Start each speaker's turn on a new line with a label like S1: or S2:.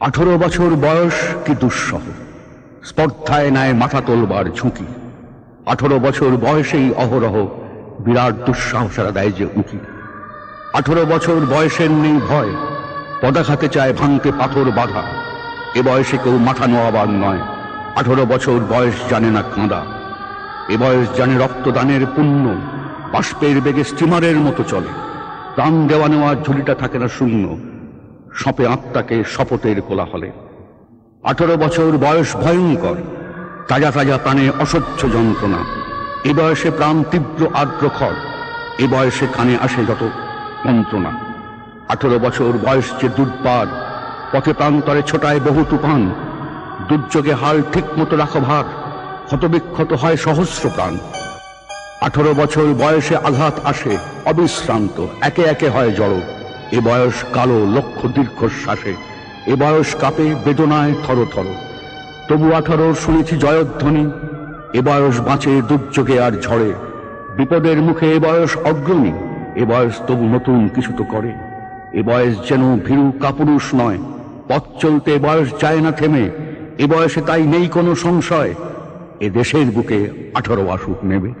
S1: 18 বছর বয়স কি দুঃসহ, স্পর্ধায় নেয় মাথা তোলবার ঝুঁকি। 18 বছর বয়সেই অহরহ বিরাট দুঃসাহসেরা দেয় যে উঁকি। 18 বছর বয়সের নেই ভয়, পদাঘাতে চায় ভাঙতে পাথর বাধা। এ বয়সে কেউ মাথা নোয়াবার নয়, 18 বছর বয়স জানে না কাঁদা। এ বয়স জানে রক্তদানের পুণ্য, বাষ্পের বেগে স্টিমারের মতো চলে। প্রাণ দেওয়া নেওয়ার ঝুলিটা থাকে না শূন্য, সঁপে আত্মাকে শপথের কোলাহলে। 18 বছর বয়স ভয়ঙ্কর, তাজা তাজা প্রাণে অসহ্য যন্ত্রণা। এ বয়সে প্রাণ তীব্র আর প্রখর, এ বয়সে কানে আসে যত মন্ত্রণা। 18 বছর বয়স যে দুর্বার, পথে প্রান্তরে ছোটায় বহু তুফান। দুর্যোগে হাল ঠিক মতো রাখো ভার, ক্ষতবিক্ষত হয় সহস্র প্রাণ। 18 বছর বয়সে আঘাত আসে অবিশ্রান্ত, একে একে হয় জড়ো। এ বয়স কালো লক্ষ দীর্ঘশ্বাসে, এ বয়স কাঁপে বেদনায় থর থর। তবু 18 শুনেছি জয়ধ্বনি, এ বয়স বাঁচে দুর্যোগে আর ঝড়ে। বিপদের মুখে এ বয়স অগ্রণী, এ বয়স তবু নতুন কিছু তো করে। এ বয়স যেন ভীরু কাপুরুষ নয়, পথ চলতে এ বয়স যায় না থেমে। এ বয়সে তাই নেই কোনো সংশয়, এ দেশের বুকে 18 আসুক নেবে।